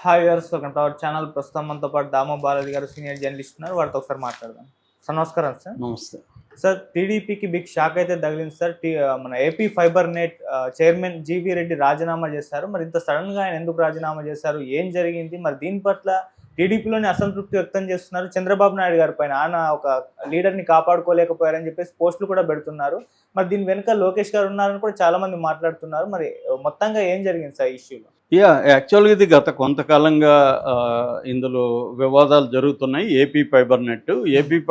Hi viewers, welcome to our channel. ప్రస్తుతం మనతో పాటు దామో బాలాజీ గారు సీనియర్ జర్నలిస్ట్ ఉన్నారు. వారితో ఒకసారి మాట్లాడదాం. సార్ నమస్కారం సార్. నమస్తే. సార్, టీడీపీకి బిగ్ షాక్ అయితే తగిలింది సార్. మన AP fibre net chairman GV Reddy రాజీనామా చేశారు. మరి ఇంత సడన్ గా ఆయన ఎందుకు రాజీనామా చేశారు, ఏం జరిగింది, మరి దీని పట్ల టీడీపీలోని అసంతృప్తి వ్యక్తం చేస్తున్నారు. చంద్రబాబు నాయుడు గారి పైన ఆయన ఒక లీడర్ని కాపాడుకోలేకపోయారని చెప్పేసి పోస్టులు కూడా పెడుతున్నారు. మరి దీని వెనుక లోకేష్ గారు ఉన్నారని కూడా చాలా మంది మాట్లాడుతున్నారు. మరి మొత్తంగా ఏం జరిగింది సార్ ఈ ఇష్యూలో? యాక్చువల్గా ఇది గత కొంతకాలంగా ఇందులో వివాదాలు జరుగుతున్నాయి. ఏపీ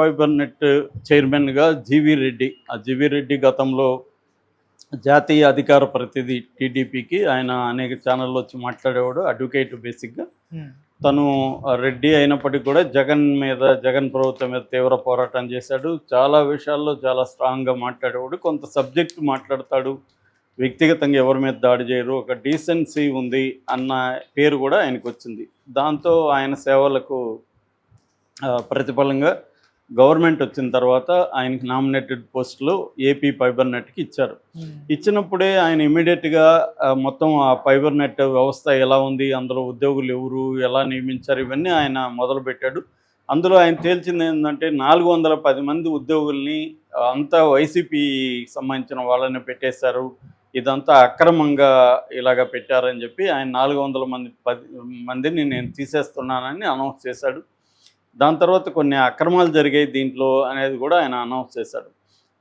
ఫైబర్ నెట్ చైర్మన్గా జీవీ రెడ్డి. ఆ జీవీ రెడ్డి గతంలో జాతీయ అధికార ప్రతినిధి టీడీపీకి. ఆయన అనేక ఛానల్లో వచ్చి మాట్లాడేవాడు, అడ్వకేట్ బేసిక్గా. తను రెడ్డి అయినప్పటికీ కూడా జగన్ ప్రభుత్వం మీద తీవ్ర పోరాటం చేశాడు. చాలా విషయాల్లో చాలా స్ట్రాంగ్గా మాట్లాడేవాడు. కొంత సబ్జెక్టు మాట్లాడతాడు, వ్యక్తిగతంగా ఎవరి మీద దాడి చేయరు, ఒక డీసెన్సీ ఉంది అన్న పేరు కూడా ఆయనకు వచ్చింది. దాంతో ఆయన సేవలకు ప్రతిఫలంగా గవర్నమెంట్ వచ్చిన తర్వాత ఆయనకి నామినేటెడ్ పోస్టులు ఏపీ ఫైబర్ నెట్కి ఇచ్చారు. ఇచ్చినప్పుడే ఆయన ఇమీడియట్గా మొత్తం ఆ ఫైబర్ నెట్ వ్యవస్థ ఎలా ఉంది, అందులో ఉద్యోగులు ఎవరు, ఎలా నియమించారు, ఇవన్నీ ఆయన మొదలుపెట్టాడు. అందులో ఆయన తేల్చింది ఏంటంటే 410 మంది ఉద్యోగుల్ని అంతా వైసీపీకి సంబంధించిన వాళ్ళని పెట్టేశారు, ఇదంతా అక్రమంగా ఇలాగ పెట్టారని చెప్పి ఆయన 400 మందిని నేను తీసేస్తున్నానని అనౌన్స్ చేశాడు. దాని తర్వాత కొన్ని అక్రమాలు జరిగాయి దీంట్లో అనేది కూడా ఆయన అనౌన్స్ చేశాడు.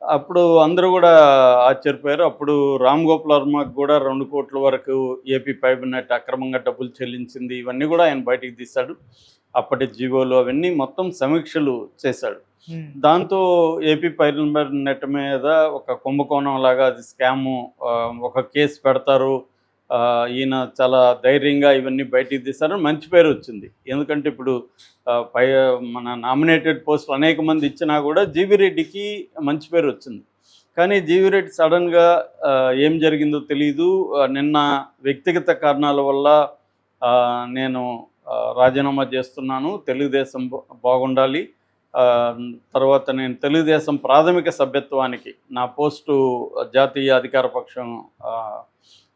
అప్పుడు అందరూ కూడా ఆశ్చర్యపోయారు. అప్పుడు రామ్ గోపాల్ వర్మకు కూడా 2 కోట్ల వరకు ఏపీ ఫైబర్ నెట్ అక్రమంగా డబ్బులు చెల్లించింది, ఇవన్నీ కూడా ఆయన బయటికి తీశాడు. అప్పటి జీవోలు అవన్నీ మొత్తం సమీక్షలు చేశాడు. దాంతో ఏపీ ఫైబర్ నెట్ మీద ఒక కుంభకోణం లాగా అది స్కాము, ఒక కేసు పెడతారు, ఈయన చాలా ధైర్యంగా ఇవన్నీ బయటికి తీశారని మంచి పేరు వచ్చింది. ఎందుకంటే ఇప్పుడు మన నామినేటెడ్ పోస్టులు అనేక మంది ఇచ్చినా కూడా జీవీ రెడ్డికి మంచి పేరు వచ్చింది. కానీ జీవీ రెడ్డి సడన్గా ఏం జరిగిందో తెలీదు. నిన్న వ్యక్తిగత కారణాల వల్ల నేను రాజీనామా చేస్తున్నాను, తెలుగుదేశం బాగుండాలి, తర్వాత నేను తెలుగుదేశం ప్రాథమిక సభ్యత్వానికి నా పోస్టు జాతీయ అధికార పక్షం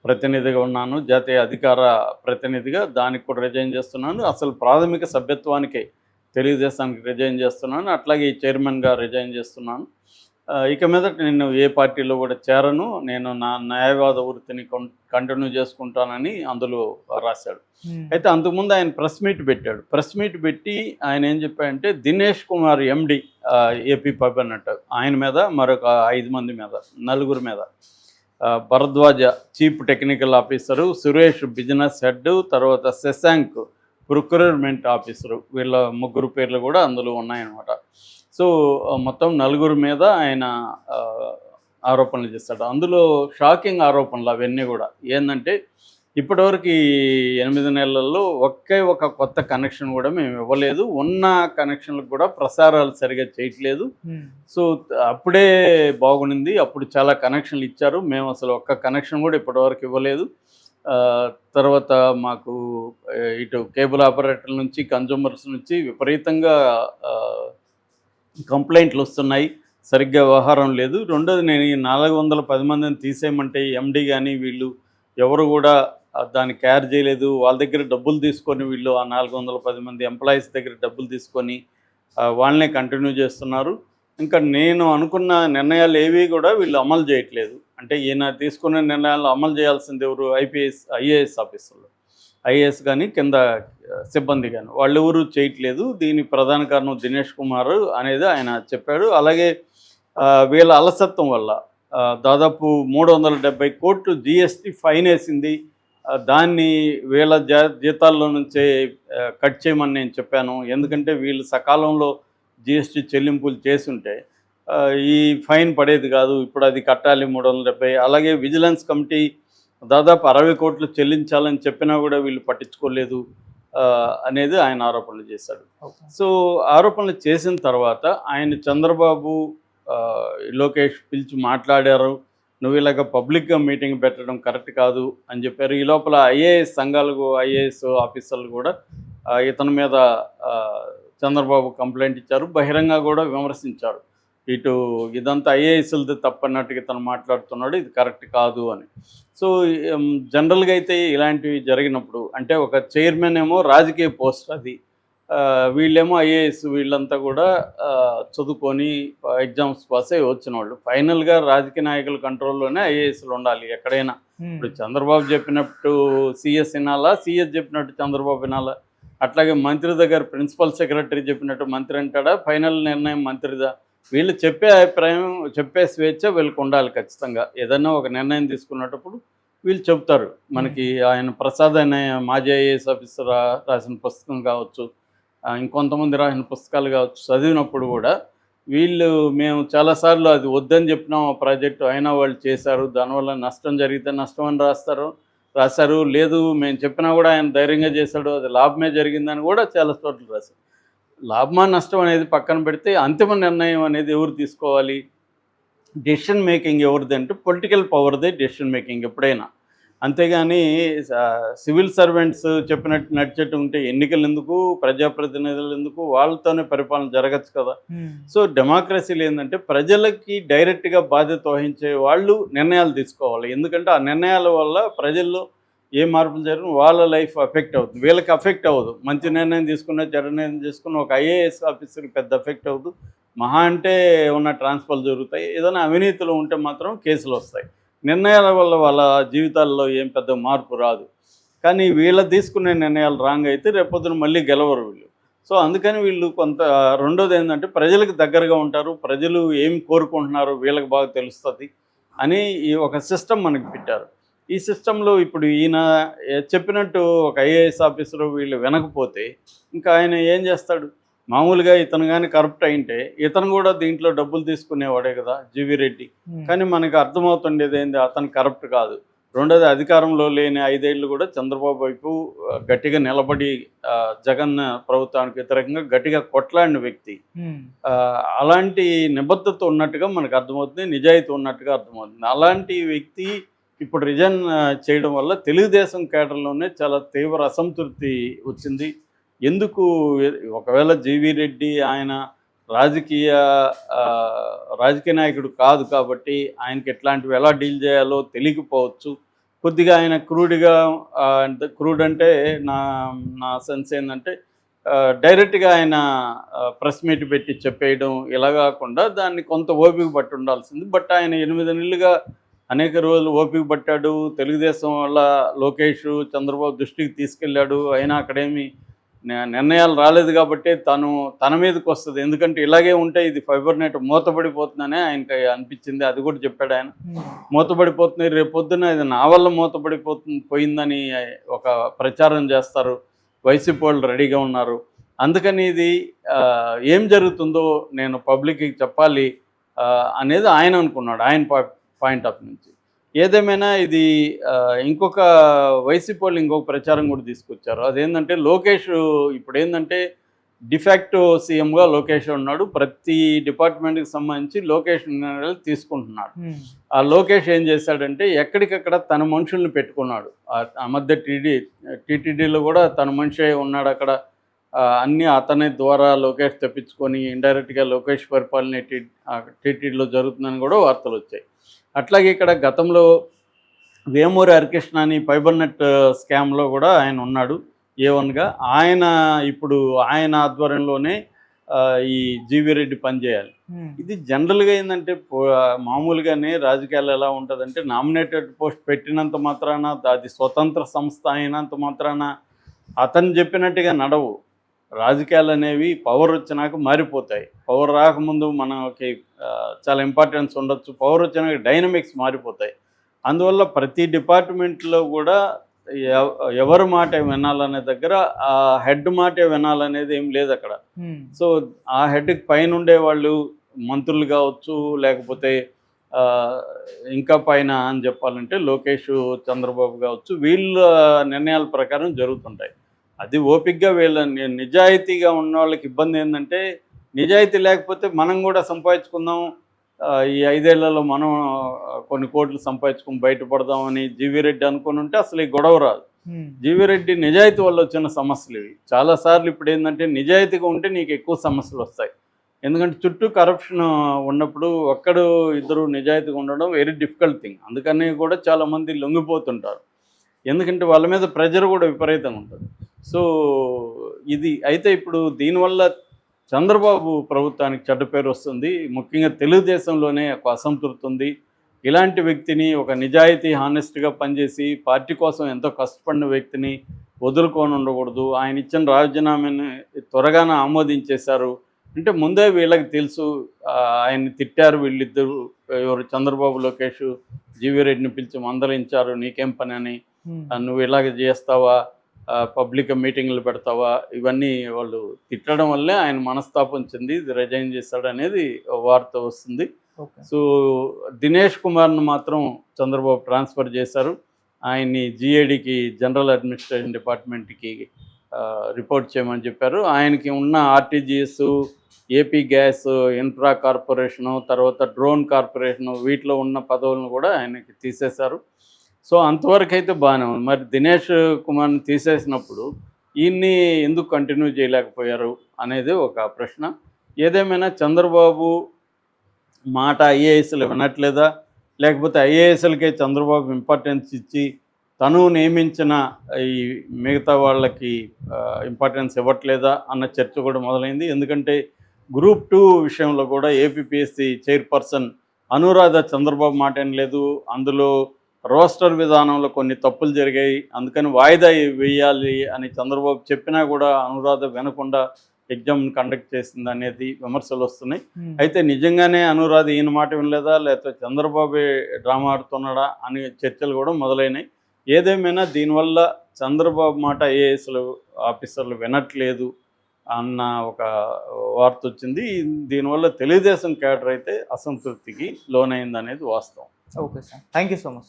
ప్రతినిధిగా ఉన్నాను, జాతీయ అధికార ప్రతినిధిగా, దానికి కూడా రిజైన్ చేస్తున్నాను, అసలు ప్రాథమిక సభ్యత్వానికే తెలుగుదేశానికి రిజైన్ చేస్తున్నాను, అట్లాగే ఈ చైర్మన్గా రిజైన్ చేస్తున్నాను. ఇక మీదట నేను ఏ పార్టీలో కూడా చేరను, నేను నా న్యాయవాద వృత్తిని కంటిన్యూ చేసుకుంటానని అందులో రాశాడు. అయితే అంతకుముందు ఆయన ప్రెస్ మీట్ పెట్టాడు. ప్రెస్ మీట్ పెట్టి ఆయన ఏం చెప్పాడంటే Dinesh Kumar MD AP fibernet, ఆయన మీద మరొక 5 మంది మీద, 4 మీద, Bharadwaj chief technical officer, Suresh business head, తర్వాత శశాంక్ ప్రొక్యూర్మెంట్ ఆఫీసరు, వీళ్ళ 3 పేర్లు కూడా అందులో ఉన్నాయన్నమాట. సో మొత్తం 4 మీద ఆయన ఆరోపణలు చేస్తాడు. అందులో షాకింగ్ ఆరోపణలు అవన్నీ కూడా. ఏంటంటే ఇప్పటివరకు 8 నెలల్లో ఒక కొత్త కనెక్షన్ కూడా మేము ఇవ్వలేదు, ఉన్న కనెక్షన్లకు కూడా ప్రసారాలు సరిగా చేయట్లేదు. సో అప్పుడే బాగుండింది, అప్పుడు చాలా కనెక్షన్లు ఇచ్చారు, మేము అసలు ఒక్క కనెక్షన్ కూడా ఇప్పటివరకు ఇవ్వలేదు. తర్వాత మాకు ఇటు కేబుల్ ఆపరేటర్ల నుంచి, కన్జ్యూమర్స్ నుంచి విపరీతంగా కంప్లైంట్లు వస్తున్నాయి, సరిగ్గా వ్యవహారం లేదు. రెండోది, నేను ఈ 410 మందిని తీసేయమంటే ఎండి కానీ వీళ్ళు ఎవరు కూడా దాన్ని కేర్ చేయలేదు. వాళ్ళ దగ్గర డబ్బులు తీసుకొని, వీళ్ళు ఆ 410 మంది ఎంప్లాయీస్ దగ్గర డబ్బులు తీసుకొని వాళ్ళనే కంటిన్యూ చేస్తున్నారు. ఇంకా నేను అనుకున్న నిర్ణయాలు ఏవి కూడా వీళ్ళు అమలు చేయట్లేదు. అంటే ఈయన తీసుకున్న నిర్ణయాలు అమలు చేయాల్సింది ఎవరు? ఐఏఎస్ ఆఫీసర్లు, ఐఏఎస్ కానీ కింద సిబ్బంది కానీ, వాళ్ళు ఎవరు చేయట్లేదు. దీని ప్రధాన కారణం దినేష్ కుమార్ అనేది ఆయన చెప్పాడు. అలాగే వీళ్ళ అలసత్వం వల్ల దాదాపు 370 కోట్లు జీఎస్టీ ఫైన్ వేసింది. దాన్ని వీళ్ళ జీతాల్లో నుంచే కట్ చేయమని నేను చెప్పాను. ఎందుకంటే వీళ్ళు సకాలంలో జీఎస్టీ చెల్లింపులు చేసుంటే ఈ ఫైన్ పడేది కాదు, ఇప్పుడు అది కట్టాలి 370. అలాగే విజిలెన్స్ కమిటీ దాదాపు 60 కోట్లు చెల్లించాలని చెప్పినా కూడా వీళ్ళు పట్టించుకోలేదు అనేది ఆయన ఆరోపణలు చేశాడు. సో ఆరోపణలు చేసిన తర్వాత ఆయన చంద్రబాబు, లోకేష్ పిలిచి మాట్లాడారు. నువ్వు ఇలాగ పబ్లిక్గా మీటింగ్ పెట్టడం కరెక్ట్ కాదు అని చెప్పారు. ఈ లోపల ఐఏఎస్ ఆఫీసర్లు కూడా ఇతని మీద చంద్రబాబు కంప్లైంట్ ఇచ్చారు, బహిరంగ కూడా విమర్శించారు. ఇటు ఇదంతా ఐఏఎస్లది తప్పన్నట్టుగా తను మాట్లాడుతున్నాడు, ఇది కరెక్ట్ కాదు అని. సో జనరల్గా అయితే ఇలాంటివి జరిగినప్పుడు అంటే ఒక చైర్మన్ ఏమో రాజకీయ పోస్ట్ అది, వీళ్ళేమో ఐఏఎస్, వీళ్ళంతా కూడా చదువుకొని ఎగ్జామ్స్ పాస్ అయ్యి వచ్చిన వాళ్ళు. ఫైనల్గా రాజకీయ నాయకుల కంట్రోల్లోనే ఐఏఎస్లు ఉండాలి ఎక్కడైనా. ఇప్పుడు చంద్రబాబు చెప్పినట్టు సిఎస్ వినాలా, సిఎస్ చెప్పినట్టు చంద్రబాబు వినాలా? అట్లాగే మంత్రి దగ్గర ప్రిన్సిపల్ సెక్రటరీ చెప్పినట్టు మంత్రి అంటాడా, ఫైనల్ నిర్ణయం మంత్రిదా? వీళ్ళు చెప్పే అభిప్రాయం, చెప్పే స్వేచ్ఛ వీళ్ళకి ఉండాలి ఖచ్చితంగా. ఏదైనా ఒక నిర్ణయం తీసుకున్నప్పుడు వీళ్ళు చెబుతారు. మనకి ఆయన ప్రసాద్ అనే మాజీ ఐఏఎస్ ఆఫీసర్ రాసిన పుస్తకం కావచ్చు, ఇంకొంతమంది రాసిన పుస్తకాలు కావచ్చు, చదివినప్పుడు కూడా మేము చాలాసార్లు అది వద్దని చెప్పినాం ఆ ప్రాజెక్టు, అయినా వాళ్ళు చేశారు, దానివల్ల నష్టం జరిగితే నష్టం అని రాశారు. లేదు మేము చెప్పినా కూడా ఆయన ధైర్యంగా చేశాడు, అది లాభమే జరిగిందని కూడా చాలా చోట్ల రాశారు. లాభమా నష్టం అనేది పక్కన పెడితే అంతిమ నిర్ణయం అనేది ఎవరు తీసుకోవాలి? డెసిషన్ మేకింగ్ ఎవరిది అంటే పొలిటికల్ పవర్దే డెసిషన్ మేకింగ్ ఎప్పుడైనా. అంతేగాని సివిల్ సర్వెంట్స్ చెప్పినట్టు నడిచేట్టు ఉంటే ఎన్నికలు ఎందుకు, ప్రజాప్రతినిధులు ఎందుకు, వాళ్ళతోనే పరిపాలన జరగచ్చు కదా. సో డెమోక్రసీలు ఏంటంటే ప్రజలకి డైరెక్ట్గా బాధ్యత వహించే వాళ్ళు నిర్ణయాలు తీసుకోవాలి. ఎందుకంటే ఆ నిర్ణయాల వల్ల ప్రజల్లో ఏ మార్పులు జరిగిన వాళ్ళ లైఫ్ ఎఫెక్ట్ అవుతుంది, వీళ్ళకి ఎఫెక్ట్ అవ్వదు. మంచి నిర్ణయం తీసుకున్న, చెడ్డ నిర్ణయం తీసుకున్న ఒక ఐఏఎస్ ఆఫీసర్కి పెద్ద ఎఫెక్ట్ అవ్వదు. మహా అంటే ఏమన్నా ట్రాన్స్ఫర్లు జరుగుతాయి, ఏదైనా అవినీతులు ఉంటే మాత్రం కేసులు వస్తాయి. నిర్ణయాల వల్ల వాళ్ళ జీవితాల్లో ఏం పెద్ద మార్పు రాదు. కానీ వీళ్ళ తీసుకునే నిర్ణయాలు రాంగ్ అయితే రేపొద్దున మళ్ళీ గెలవరు వీళ్ళు. సో అందుకని వీళ్ళు కొంత, రెండోది ఏంటంటే ప్రజలకు దగ్గరగా ఉంటారు, ప్రజలు ఏం కోరుకుంటున్నారో వీళ్ళకి బాగా తెలుస్తుంది అని ఈ ఒక సిస్టమ్ మనకి పెట్టారు. ఈ సిస్టంలో ఇప్పుడు ఈయన చెప్పినట్టు ఒక ఐఏఎస్ ఆఫీసరు వీళ్ళు వినకపోతే ఇంకా ఆయన ఏం చేస్తాడు? మామూలుగా ఇతను కానీ కరప్ట్ అయింటే ఇతను కూడా దీంట్లో డబ్బులు తీసుకునేవాడే కదా, జీవీ రెడ్డి. కానీ మనకు అర్థమవుతుండేది ఏంది, అతను కరప్ట్ కాదు. రెండోది అధికారంలో లేని 5 ఏళ్ళు కూడా చంద్రబాబు వైపు గట్టిగా నిలబడి జగన్ ప్రభుత్వానికి వ్యతిరేకంగా గట్టిగా కొట్లాడిన వ్యక్తి. అలాంటి నిబద్ధత ఉన్నట్టుగా మనకు అర్థమవుతుంది, నిజాయితీ ఉన్నట్టుగా అర్థమవుతుంది. అలాంటి వ్యక్తి ఇప్పుడు రిజైన్ చేయడం వల్ల తెలుగుదేశం కేడర్లోనే చాలా తీవ్ర అసంతృప్తి వచ్చింది. ఎందుకు? ఒకవేళ జీవీ రెడ్డి ఆయన రాజకీయ నాయకుడు కాదు కాబట్టి ఆయనకి ఎట్లాంటివి ఎలా డీల్ చేయాలో తెలియకపోవచ్చు. కొద్దిగా ఆయన క్రూడ్ అంటే నా సెన్స్ ఏంటంటే డైరెక్ట్గా ఆయన ప్రెస్ మీట్ పెట్టి చెప్పేయడం ఇలా కాకుండా దాన్ని కొంత ఓపిక పట్టి ఉండాల్సింది. బట్ ఆయన 8 నెలలుగా అనేక రోజులు ఓపిక పట్టాడు. తెలుగుదేశం వల్ల లోకేష్ చంద్రబాబు దృష్టికి తీసుకెళ్ళాడు, అయినా అక్కడేమి నిర్ణయాలు రాలేదు కాబట్టి తన మీదకి వస్తుంది. ఎందుకంటే ఇలాగే ఉంటే ఇది ఫైబర్ నెట్ మూతపడిపోతుందనే ఆయనకి అనిపించింది. అది కూడా చెప్పాడు ఆయన, మూతపడిపోతుంది, రేపొద్దున ఇది నా వల్ల పోయిందని ఒక ప్రచారం చేస్తారు. వైసీపీ వాళ్ళు రెడీగా ఉన్నారు. అందుకని ఇది ఏం జరుగుతుందో నేను పబ్లిక్కి చెప్పాలి అనేది ఆయన అనుకున్నాడు, ఆయన పాయింట్ ఆఫ్ నుంచి. ఏదేమైనా ఇది ఇంకొక వైసీపీ వాళ్ళు ఇంకొక ప్రచారం కూడా తీసుకొచ్చారు. అదేంటంటే లోకేష్ ఇప్పుడు ఏంటంటే డిఫాక్టో సీఎంగా లోకేష్ ఉన్నాడు. ప్రతి డిపార్ట్మెంట్కి సంబంధించి లోకేష్ నిర్ణయాలు తీసుకుంటున్నాడు. ఆ లోకేష్ ఏం చేశాడంటే ఎక్కడికక్కడ తన మనుషుల్ని పెట్టుకున్నాడు. ఆ మధ్య టీటీడీలో కూడా తన మనిషి ఉన్నాడు అక్కడ. అన్నీ అతని ద్వారా లోకేష్ తెప్పించుకొని ఇండైరెక్ట్గా లోకేష్ పరిపాలన టీటీడీలో జరుగుతుందని కూడా వార్తలు వచ్చాయి. అట్లాగే ఇక్కడ గతంలో వేమూరి హరికృష్ణ అని ఫైబర్ నెట్ స్కామ్లో కూడా ఆయన ఉన్నాడు A1గా. ఇప్పుడు ఆయన ఆధ్వర్యంలోనే ఈ జీవీ రెడ్డి పనిచేయాలి. ఇది జనరల్గా ఏంటంటే మామూలుగానే రాజకీయాలు ఎలా ఉంటుందంటే నామినేటెడ్ పోస్ట్ పెట్టినంత మాత్రాన, అది స్వతంత్ర సంస్థ అయినంత మాత్రాన అతను చెప్పినట్టుగా నడవు. రాజకీయాలు అనేవి పవర్ వచ్చినాక మారిపోతాయి. పవర్ రాకముందు మనకి చాలా ఇంపార్టెన్స్ ఉండొచ్చు, పవర్ వచ్చినాక డైనమిక్స్ మారిపోతాయి. అందువల్ల ప్రతి డిపార్ట్మెంట్లో కూడా ఎవరి మాట వినాలనే దగ్గర ఆ హెడ్ మాటే వినాలనేది ఏం లేదు అక్కడ. సో ఆ హెడ్కి పైన ఉండే వాళ్ళు మంత్రులు కావచ్చు, లేకపోతే ఇంకా పైన అని చెప్పాలంటే లోకేష్, చంద్రబాబు కావచ్చు, వీళ్ళ నిర్ణయాల ప్రకారం జరుగుతుంటాయి. అది ఓపికగా నిజాయితీగా ఉన్న వాళ్ళకి ఇబ్బంది ఏంటంటే, నిజాయితీ లేకపోతే మనం కూడా సంపాదించుకుందాం, ఈ 5 ఏళ్లలో మనం కొన్ని కోట్లు సంపాదించుకుని బయటపడదామని జీవీ రెడ్డి అనుకుని ఉంటే అసలు ఈ గొడవ రాదు. జీవీ రెడ్డి నిజాయితీ వల్ల వచ్చిన సమస్యలు ఇవి. చాలాసార్లు ఇప్పుడు ఏంటంటే నిజాయితీగా ఉంటే నీకు ఎక్కువ సమస్యలు వస్తాయి. ఎందుకంటే చుట్టూ కరప్షన్ ఉన్నప్పుడు ఒక్కడు ఇద్దరు నిజాయితీగా ఉండడం వెరీ డిఫికల్ట్ థింగ్. అందుకని కూడా చాలామంది లొంగిపోతుంటారు. ఎందుకంటే వాళ్ళ మీద ప్రెజర్ కూడా విపరీతంగా ఉంటుంది. సో ఇది అయితే ఇప్పుడు దీనివల్ల చంద్రబాబు ప్రభుత్వానికి చెడ్డ పేరు వస్తుంది. ముఖ్యంగా తెలుగుదేశంలోనే ఒక అసంతృప్తి ఉంది. ఇలాంటి వ్యక్తిని, ఒక నిజాయితీ హానెస్ట్గా పనిచేసి పార్టీ కోసం ఎంతో కష్టపడిన వ్యక్తిని వదులుకొని ఉండకూడదు. ఆయన ఇచ్చిన రాజీనామాని త్వరగానే ఆమోదించేశారు అంటే ముందే వీళ్ళకి తెలుసు. ఆయన్ని తిట్టారు వీళ్ళిద్దరు, ఎవరు చంద్రబాబు లోకేష్ జీవీ రెడ్డిని పిలిచి మందలించారు, నీకేం పని అని, నువ్వు ఇలాగ చేస్తావా, పబ్లిక్ మీటింగ్లు పెడతావా, ఇవన్నీ వాళ్ళు తిట్టడం వల్లే ఆయన మనస్తాపం చెంది రిజైన్ చేశాడు అనేది వార్త వస్తుంది. సో దినేష్ కుమార్ను మాత్రం చంద్రబాబు ట్రాన్స్ఫర్ చేశారు. ఆయన్ని జిఏడికి, జనరల్ అడ్మినిస్ట్రేషన్ డిపార్ట్మెంట్కి రిపోర్ట్ చేయమని చెప్పారు. ఆయనకి ఉన్న RTGS, AP gas, infra corporation, తర్వాత డ్రోన్ కార్పొరేషను, వీటిలో ఉన్న పదవులను కూడా ఆయనకి తీసేశారు. సో అంతవరకు అయితే బాగానే ఉంది. మరి దినేష్ కుమార్ని తీసేసినప్పుడు ఈయన్ని ఎందుకు కంటిన్యూ చేయలేకపోయారు అనేది ఒక ప్రశ్న. ఏదేమైనా చంద్రబాబు మాట ఐఏఎస్లు వినట్లేదా, లేకపోతే ఐఏఎస్లకే చంద్రబాబు ఇంపార్టెన్స్ ఇచ్చి తను నియమించిన ఈ మిగతా వాళ్ళకి ఇంపార్టెన్స్ ఇవ్వట్లేదా అన్న చర్చ కూడా మొదలైంది. ఎందుకంటే గ్రూప్ 2 విషయంలో కూడా ఏపీపీఎస్సీ చైర్పర్సన్ అనురాధ చంద్రబాబు మాట ఏం లేదు. అందులో రోస్టర్ విధానంలో కొన్ని తప్పులు జరిగాయి, అందుకని వాయిదా వేయాలి అని చంద్రబాబు చెప్పినా కూడా అనురాధ వినకుండా ఎగ్జామ్ కండక్ట్ చేసింది అనేది విమర్శలు వస్తున్నాయి. అయితే నిజంగానే అనురాధ ఈయన మాట వినలేదా, లేకపోతే చంద్రబాబు డ్రామా ఆడుతున్నాడా అనే చర్చలు కూడా మొదలైనాయి. ఏదేమైనా దీనివల్ల చంద్రబాబు మాట ఐఏఎస్లు ఆఫీసర్లు వినట్లేదు అన్న ఒక వార్త వచ్చింది. దీనివల్ల తెలుగుదేశం క్యాడర్ అయితే అసంతృప్తికి లోనైంది అనేది వాస్తవం. Okay sir, thank you so much.